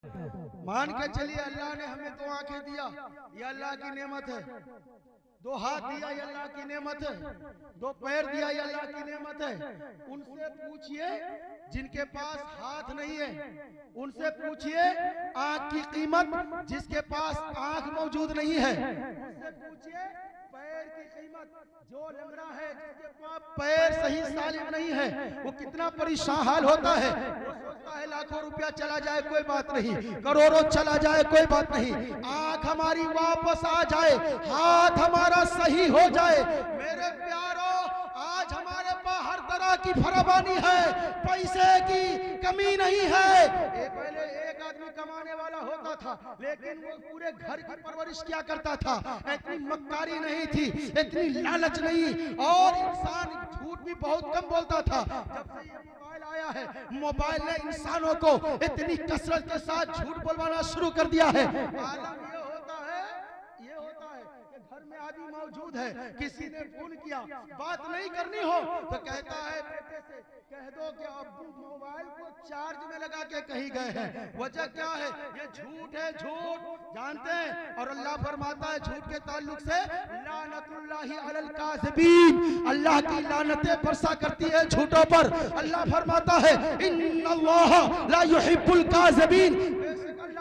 मान के चलिए अल्लाह ने हमें 2 आंखें दिया, ये अल्लाह की नेमत है। 2 हाथ दिया, ये अल्लाह की नेमत है। 2 पैर दिया, ये अल्लाह की नेमत है। उनसे पूछिए जिनके पास हाथ नहीं है, उनसे पूछिए आंख की कीमत, जिसके पास आंख मौजूद नहीं है उससे पूछिए पैर की कीमत। जो लंगड़ा है, जिसके पास पैर सही सालिम नहीं है, वो कितना परेशान हाल होता है। वो सोचता है लाखों रुपया चला जाए कोई बात नहीं, करोड़ों चला जाए कोई बात नहीं, आंख हमारी वापस आ जाए, हाथ हमारा सही हो जाए। मेरे प्यारों, आज हमारे पास हर तरह की फरावानी है, पैसे की कमी नहीं है। पहले एक आदमी कमाने वाला होता था, लेकिन वो पूरे घर की परवरिश क्या करता था। इतनी मक्कारी नहीं थी, इतनी लालच नहीं, और इंसान झूठ भी बहुत कम बोलता था। जब से ये मोबाइल आया है, मोबाइल ने इंसानों को इतनी कसरत के साथ झूठ बोलवाना शुरू कर दिया है। आलम ये होता है कि घर में आदमी मौजूद है, किसी ने फोन किया, बात नहीं करनी हो तो कहता है बेटे से कह दो कि अब्बू मोबाइल को चार्ज में लगा के कहीं गए हैं। वजह क्या है? ये झूठ है, झूठ जानते हैं। और अल्लाह फरमाता है झूठ के ताल्लुक से लानतुल्लाहि अलल काज़िबीन, अल्लाह की लानतें बरसा करती है झूठों पर। अल्लाह फरमाता है इन्नल्लाह ला युहिब्बुल काज़िबीन,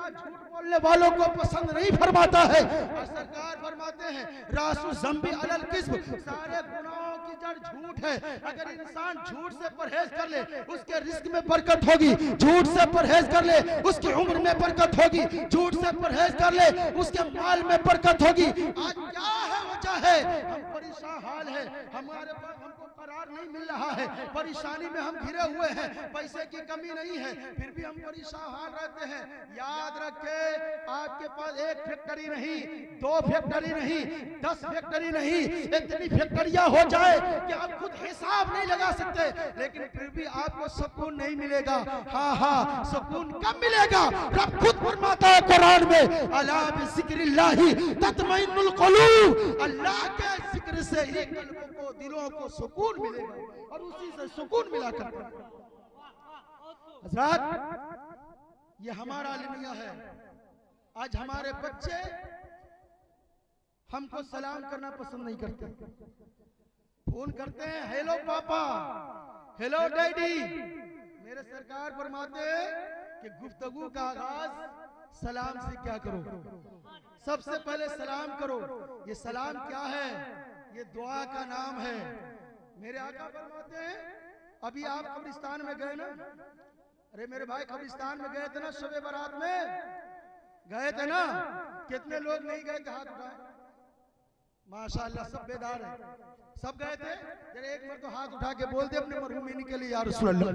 झूठ बोलने वालों को पसंद नहीं फरमाता है। और सरकार फरमाते हैं रासु ज़ंबी अलल किस्ब, सारे गुनाहों की जड़ झूठ है। अगर इंसान झूठ से परहेज कर ले, उसके रिस्क में बरकत होगी। झूठ से परहेज कर ले, उसकी उम्र में बरकत होगी। झूठ से परहेज कर ले, उसके माल में बरकत होगी। आज क्या है वजह है? हम परेशान हाल है, हमारे पास हमको करार नहीं मिल रहा है, परेशानी में हम घिरे हुए हैं। पैसे की कमी नहीं है, फिर भी हम परेशान हाल रहते हैं। याद रखे, आपके पास 1 फैक्ट्री नहीं, 2 फैक्ट्री नहीं, 10 फैक्ट्री नहीं, इतनी फैक्ट्रियां हो जाए कि आप खुद हिसाब नहीं लगा सकते, लेकिन फिर भी आपको सुकून नहीं मिलेगा। हाँ, सुकून कब मिलेगा? रब खुद फरमाता है कुरान में, अला बिज़िक्रिल्लाहि तत्मइन्नुल क़ुलूब, अल्लाह के जिक्र से ही कल्बों को, दिलों को सुकून मिलेगा, और उसी से सुकून मिला करता है। हज़रात, ये हमारा अलमिया है। आज हमारे बच्चे हमको सलाम करना पसंद नहीं करते। फोन करते हैं, हेलो पापा, हेलो डैडी। मेरे सरकार फरमाते हैं कि गुफ्तगू का आगाज सलाम से क्या करो, सबसे पहले सलाम करो। ये सलाम क्या है? ये दुआ का नाम है। मेरे आका फरमाते हैं, अभी आप कब्रिस्तान में गए ना, अरे मेरे भाई कब्रिस्तान में गए थे ना, शबे बारात में गए थे ना, कितने लोग नहीं गए थे? हाथ उठाए। माशाअल्लाह, सब बेदार है, सब गए थे। जरा एक बार तो हाथ उठा के बोल दे अपने मरहूमीन के लिए, या रसूल अल्लाह।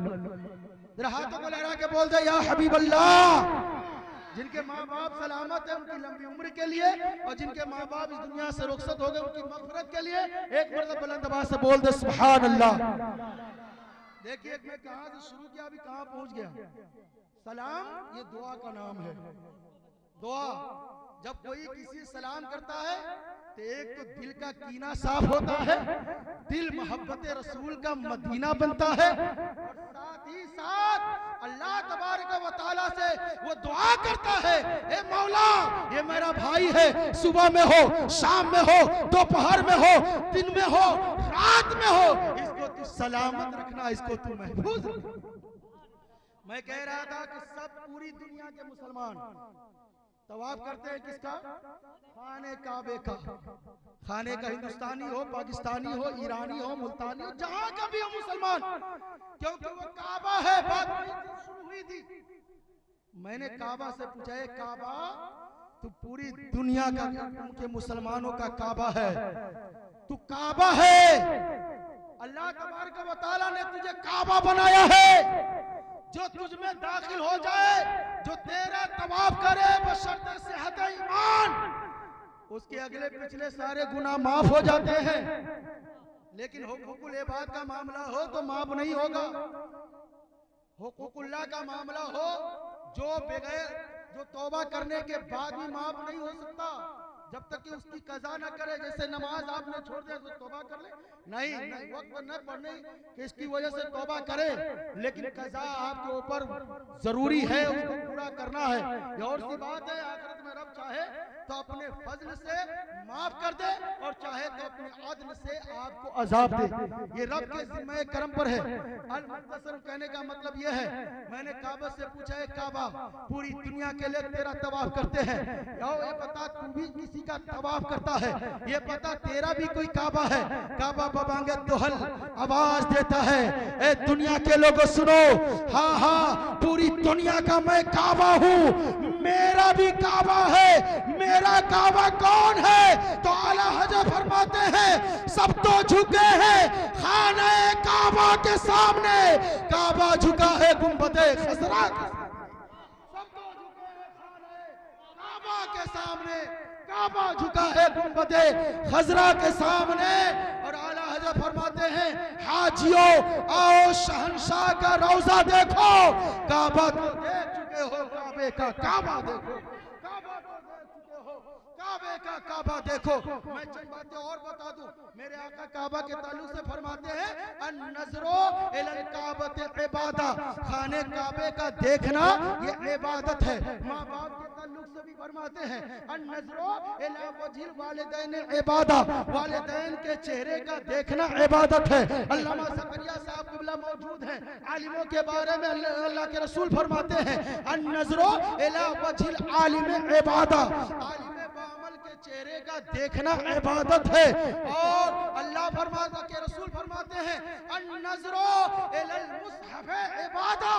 जरा हाथों को लहरा के बोल दे या हबीब अल्लाह। जिनके माँ बाप सलामत है उनकी लंबी उम्र के लिए, और जिनके माँ बाप इस दुनिया से रुखसत हो गए उनकी मग़फ़िरत के लिए एक बार बुलंद आवाज़ से बोल दे सुभान अल्लाह। देखिए मैं कहां से शुरू किया, अभी कहां पहुंच गया। सलाम ये दुआ का नाम है। दुआ, जब कोई किसी सलाम करता है तो एक तो दिल का कीना साफ होता है, दिल मोहब्बत रसूल का मदीना बनता है, और साथ ही साथ अल्लाह तबारक व तआला से वो दुआ करता है, ए मौला ये मेरा भाई है, सुबह में हो, शाम में हो, दोपहर में हो, दिन में हो, रात में हो, इसको तू सलामत रखना, इसको तू महफूज रखना। मैं कह रहा था कि सब पूरी दुनिया के मुसलमान तवाफ करते हैं किसका? खाने काबे का। खाने का हिंदुस्तानी हो, पाकिस्तानी हो, ईरानी हो, मुल्तानी हो, जहां का भी हो मुसलमान, क्योंकि वो काबा है। बात शुरू हुई थी, मैंने काबा से पूछा, है काबा तू पूरी दुनिया का, उनके मुसलमानों का काबा है, तू काबा है, अल्लाह तबारक व तआला ने तुझे काबा बनाया है। जो तुझ में दाखिल हो जाए, जो तेरा तवाफ करे बशर्ते सेहत ईमान, उसके अगले पिछले सारे गुनाह माफ हो जाते हैं। लेकिन हुकूकुल इबाद का मामला हो तो माफ नहीं होगा। हुकूकुल्लाह का मामला हो, जो बगैर, जो तौबा करने के बाद भी माफ नहीं हो सकता। जब तक कि उसकी कज़ा न करे। जैसे नमाज आपने छोड़ दिया तो तौबा कर ले, नहीं वक्त न पढ़ने कि इसकी वजह से तौबा करे, लेकिन कज़ा आपके ऊपर जरूरी है, उसको पूरा करना है। ये और सी बात है, आखिरत में रब चाहे तो अपने फजल से माफ कर दे और चाहे तो अपने अदल से आपको अजाब दे। ये रब के जिम्मे करम पर है। अल मुख्तसर कहने का मतलब ये है, मैंने काबा से पूछा है, काबा पूरी दुनिया के लोग तेरा तवाफ करते हैं, ये पता तू भी किसी का तवाफ करता है, ये पता तेरा भी कोई काबा है। काबा बबांगे दोहल आवाज देता है, ए दुनिया के लोगों सुनो, हाँ हाँ पूरी दुनिया का मैं काबा हूँ, मेरा भी काबा है। मेरा काबा कौन है? तो आला हजरत फरमाते हैं सब तो झुके हैं खाने काबा के सामने, काबा झुका है गुंबदे खसरा के सामने। सब तो झुके हैं खाने काबा के सामने, काबा झुका है गुंबदे खसरा के सामने। और आला हजरत फरमाते हैं हाजियों आओ शहंशाह का रोजा देखो, काबा तो देख चुके हो, काबे का काबा देखो, काबा तो देख चुके हो, काबे का काबा देखो। मैं चंद बातें और बता दूं, मेरे आका काबा के ताल्लुक से फरमाते हैं अन नजरो इलल काबत इबादा, खाने काबे का देखना ये इबादत है। माँ बाप के ताल्लुक से भी फरमाते हैं अन नजरो इला वजिल वालिदैन इबादा, वालिदैन के चेहरे का देखना इबादत है। अल्लामा ज़करिया साहब क़िबला मौजूद हैं, आलिमों के बारे में अल्लाह के रसूल फरमाते हैं अन नजरो इला वजिल आलिम इबादा, चेहरे का देखना इबादत है। और अल्लाह फरमाता के रसूल फरमाते हैं अन-नज़रो इलल मुसहफ़ इबादा,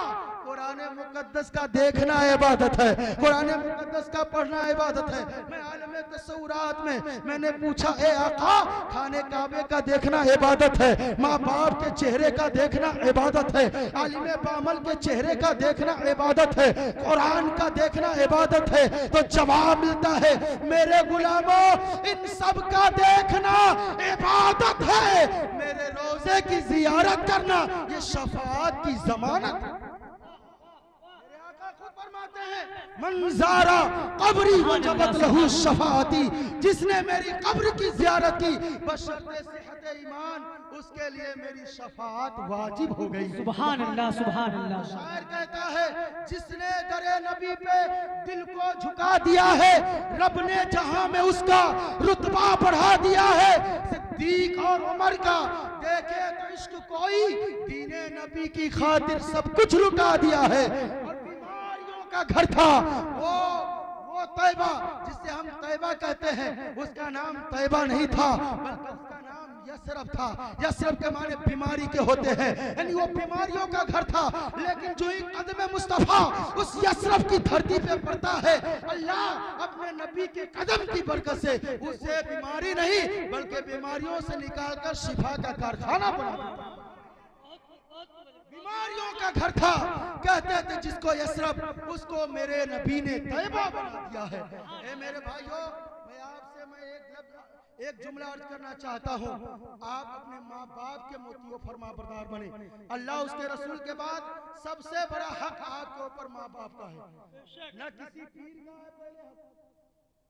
कुरान मुक़द्दस का देखना इबादत है, कुरान मुक़द्दस का पढ़ना इबादत है। मैं आलम तसव्वुरात में मैंने पूछा ए आका खाने काबे का देखना इबादत है, माँ बाप के चेहरे का देखना इबादत है, आलिम बामल के चेहरे का देखना इबादत है, कुरान का देखना इबादत है। तो जवाब मिलता है मेरे इन सब का देखना इबादत है, मेरे रोजे की जियारत करना ये शफाअत की जमानत है। मेरे आका खुद फरमाते हैं मंजारा कब्री वजबत लहू शफाअती, जिसने मेरी कब्र की जियारत की बशर्ते सेहत ईमान, उसके लिए मेरी शफाअत वाजिब हो गई। सुभान अल्लाह सुभान अल्लाह। शायर कहता है जिसने दरे नबी पे दिल को झुका दिया है, रब ने जहां में उसका रुतबा बढ़ा दिया है। सिद्दीक और उमर का देखे तो इश्क कोई, दीने नबी की खातिर सब कुछ लुटा दिया है। और बीमारियों का घर था वो तैबा, जिसे हम तैबा कहते हैं, उसका नाम तैबा नहीं था बल्कि उसका नाम यसरफ था। यसरफ के माने बीमारी के होते हैं, यानी वो बीमारियों का घर था। लेकिन जो ही कदम मुस्तफा उस यसरफ की धरती पे पड़ता है, अल्लाह अपने नबी के कदम की बरकत से उसे बीमारी नहीं बल्कि बीमारियों से निकालकर शिफा का कारखाना बना देता है। बीमारियों का घर था, कहते थे जिसको यसरफ उसको मेरे नबी ने तैबा बना दिया है। ए मेरे भाइयों, मैं एक जुमला अर्ज करना चाहता हूँ, आप अपने माँ बाप के मोतियों फरमा बरदार बने। अल्लाह उसके रसूल के बाद सबसे बड़ा हक आपके ऊपर माँ बाप का है, न किसी पीर का है। पहले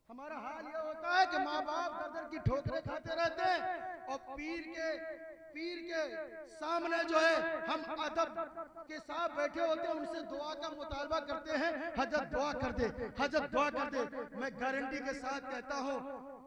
हमारा हाल ये होता है कि माँ बाप दर की ठोकरें खाते रहते हैं और पीर के सामने जो है हम अदब के साथ बैठे होते हैं, उनसे दुआ का मुतालबा करते हैं, हजरत दुआ कर दे, हजरत दुआ कर दे। मैं गारंटी के साथ कहता हूँ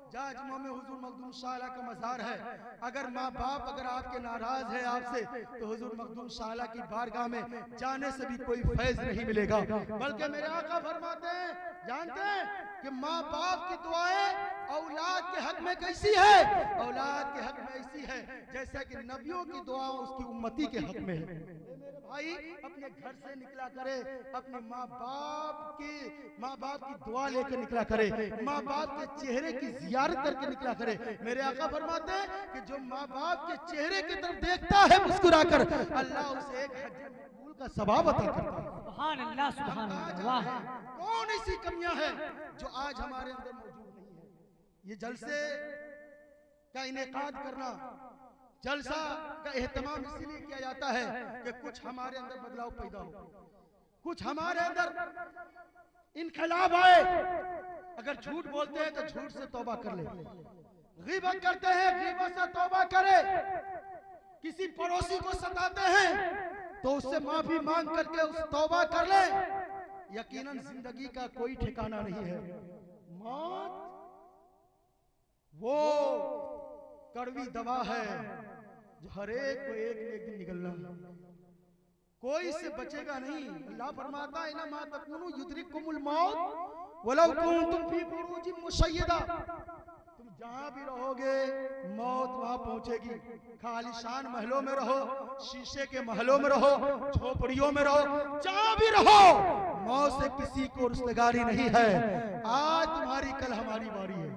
जाजमा में हुजूर मखदूम शाह का मज़ार है, अगर माँ बाप अगर आपके नाराज है आपसे तो हुजूर मखदूम शाह की बारगाह में जाने से भी कोई फैज नहीं मिलेगा। बल्कि मेरे आका फरमाते हैं, जानते हैं कि माँ बाप की दुआएं औलाद के हक में कैसी है? औलाद के हक में ऐसी है जैसा कि नबियों की दुआ उसकी उम्मती के हक में है। मेरे भाई अपने घर से निकला करे, अपने माँ बाप की दुआ लेकर निकला करे, माँ बाप के चेहरे की जियारत करके निकला करे। मेरे आका फरमाते हैं कि जो माँ बाप के चेहरे की तरफ देखता है मुस्कुराकर, अल्लाह उसे एक हज मकबूल का सवाब अता करता है। सुभान अल्लाह सुभान अल्लाह। कौन ऐसी कमियां हैं जो आज हमारे अंदर मौजूद नहीं है? ये जलसे का इनेकाद करना, जलसा का एहतमाम इसीलिए किया जाता है कि कुछ हमारे अंदर बदलाव पैदा हो, कुछ हमारे अंदर इनकलाब आए, अगर झूठ बोलते हैं तो झूठ से तौबा कर ले, गीबत करते हैं गीबत से तौबा करे, किसी पड़ोसी को सताते हैं तो उससे माफी मांग करके उस तौबा कर ले। यकीनन जिंदगी का कोई ठिकाना नहीं है। मौत वो कड़वी दवा है जो हर एक को एक न एक दिन निकलना, कोई से बचेगा नहीं। अल्लाह फरमाता है ना मा तकुनु युद्रिकुमुल मौत वलौ कुंतुम फी बुरूजिन मुशय्यदा, तुम जहां भी रहोगे मौत वहां पहुंचेगी। खालिशान महलों में रहो, शीशे के महलों में रहो, झोपड़ियों में रहो, जहां भी रहो मौत से किसी को रुस्तगारी नहीं है। आज तुम्हारी कल हमारी बारी है,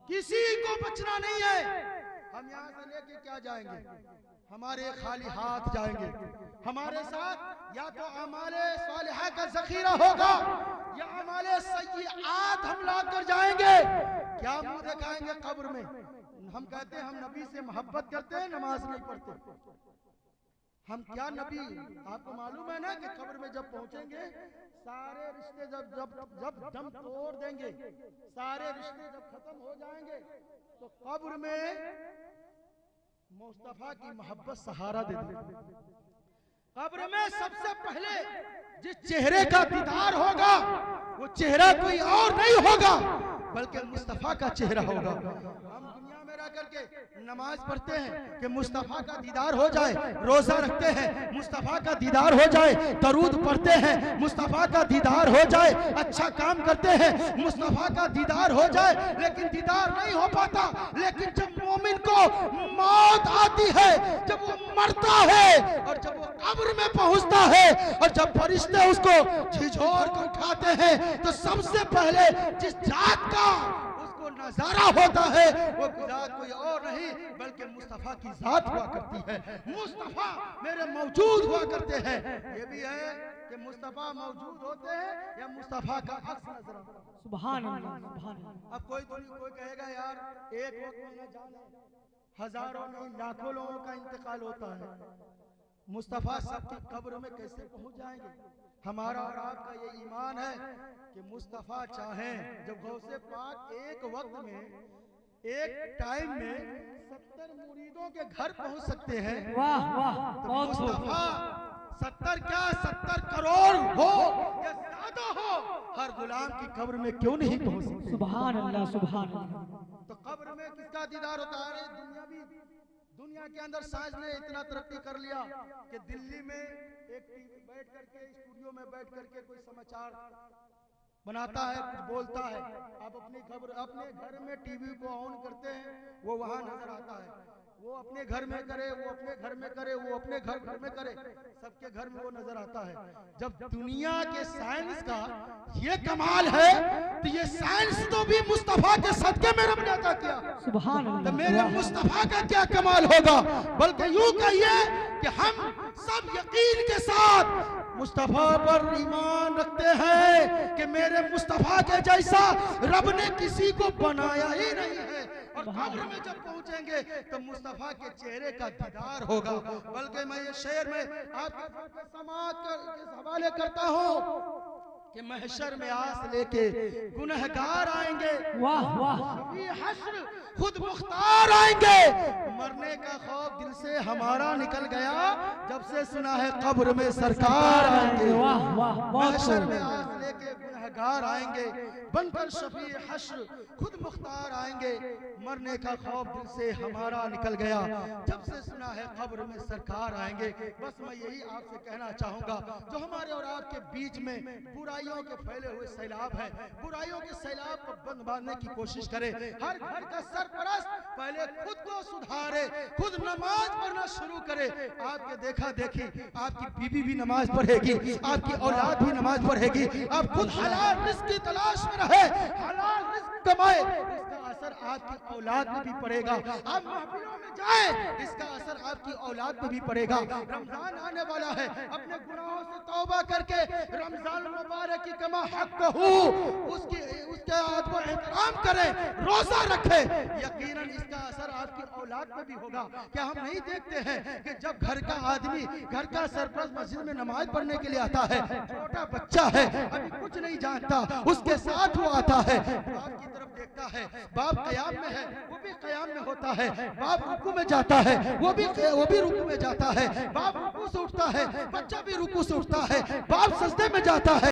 किसी को बचना नहीं है। हम यहाँ से लेके क्या जाएंगे? हमारे खाली हाथ जाएंगे। हमारे साथ या तो अमाले सालिहा का जखीरा होगा या अमाले सय्यिआत हम ला कर जाएंगे। क्या मुंह दिखाएंगे कब्र में? हम कहते हैं हम नबी से मोहब्बत करते हैं, नमाज नहीं पढ़ते। हम क्या नबी, आपको मालूम है ना कि कब्र में जब पहुंचेंगे सारे रिश्ते जब जब जब दम तोड़ देंगे, सारे रिश्ते जब खत्म हो जाएंगे तो कब्र में मुस्तफा की मोहब्बत सहारा दे देगी। कब्र में सबसे पहले जिस चेहरे का दीदार होगा वो चेहरा कोई और नहीं होगा बल्कि मुस्तफा का चेहरा होगा। हम दुनिया में रह करके नमाज पढ़ते हैं कि मुस्तफा का दीदार हो जाए, रोजा रखते हैं मुस्तफा का दीदार हो जाए, दरूद पढ़ते हैं मुस्तफा का दीदार हो जाए, अच्छा काम करते हैं मुस्तफा का दीदार हो जाए, लेकिन दीदार नहीं हो पाता। लेकिन जब मोमिन को मौत आती है, जब वो मरता है और जब वो कब्र में पहुंचता है और जब फरिश्ते उसको झिझोर कर उठाते हैं तो सबसे पहले जिस जात का उसको नजारा होता है वो जात कोई और नहीं बल्कि मुस्तफा की जात हुआ करती है। मुस्तफा मेरे मौजूद हुआ करते हैं। ये भी है कि मुस्तफा मौजूद होते हैं या मुस्तफा का अक्स नजर आता है। सुभान अल्लाह, सुभान अल्लाह। अब कोई कहेगा यार एक वक्त में न जाने हजारों नहीं लाखों लोगों का इंतकाल होता है, मुस्तफा सबकी कब्र में कैसे पहुंच जाएंगे? हमारा और आपका ये ईमान है कि मुस्तफा चाहें जब गौसे पाक एक वक्त में एक टाइम में 70 मुरीदों के घर पहुंच सकते हैं, वाह वाह, तो बहुत मुस्तफा 70 क्या 70 करोड़ हो या ज्यादा हो, हर गुलाम की कब्र में क्यों नहीं पहुंच सकते? सुभान अल्लाह, सुभान अल्लाह। तो कब्र में किसका दीदार होता है? दुनिया के अंदर साइंस ने इतना तरक्की कर लिया कि दिल्ली में एक बैठ करके स्टूडियो में बैठ करके कोई समाचार बनाता है, कुछ बोलता है, आप अपनी खबर अपने घर में टीवी को ऑन करते हैं वो वहां नजर आता है। वो अपने घर में करे, वो अपने घर में करे, वो अपने घर में करे, सबके घर में वो नजर आता है। जब दुनिया के साइंस का ये कमाल है तो ये साइंस तो भी मुस्तफा के सदके में रब ने अता किया। सुभान तो अल्लाह। मेरे मुस्तफा का क्या कमाल होगा? बल्कि यूं कहिए कि हम सब यकीन के साथ मुस्तफा पर ईमान रखते हैं कि मेरे मुस्तफा के जैसा रब ने किसी को बनाया ही नहीं है। और कब्र में जब पहुंचेंगे तो मुस्तफा के चेहरे का दीदार होगा। बल्कि मैं ये शेर में आपके समाज के हवाले करता हूँ कि महशर में आस लेके गुनहगार आएंगे, वाह वाह, हश्र खुद मुख्तार आएंगे। मरने का खौफ दिल से हमारा निकल गया जब से सुना है कब्र में सरकार आएंगे। वाह वाह, बहुत महशर में आस लेके गुनहगार आएंगे, बनकर शफी हश्र खुद मुख्तार आएंगे। मरने का खौफ दिल से हमारा निकल गया जब से सुना है कब्र में सरकार आएंगे। बस मैं यही आपसे कहना चाहूंगा, जो हमारे और आपके बीच में बुराइयों के फैले हुए सैलाब है, बुराइयों के सैलाब को बंद बांधने की कोशिश करे। हर घर का सरपरस्त पहले खुद को सुधारे, खुद नमाज पढ़ना शुरू करे। आपके देखा देखी आपकी बीवी भी नमाज पढ़ेगी, आपकी औलाद भी नमाज पढ़ेगी। आप खुद हलाल रिस्क की तलाश में रहे, हलाल रिस्क कमाए, इसका असर आपकी औलाद में भी पड़ेगा। आप महफिलों में जाए, इसका असर आपकी औलाद में भी पड़ेगा। रमजान आने वाला है, अपने गुनाहों से तौबा करके रमजान मुबारक की कमा हक हो उसके आद पर एहतराम करें, रोजा रखें। यकीनन इसका असर आपकी औलाद में भी होगा। क्या हम नहीं देखते हैं कि जब घर का आदमी, घर का सरपरस्त मस्जिद में नमाज पढ़ने के लिए आता है, छोटा बच्चा है, अभी कुछ कुछ नहीं जानता, उसके साथ वो आता है, बाप की तरफ देखता है, बाप कयाम में है, वो भी कयाम में होता है, बाप रुकू में जाता है, वो भी रुकू में जाता है, बाप रुकू से उठता है, बच्चा भी रुकू से उठता है, बाप सजदे में जाता है।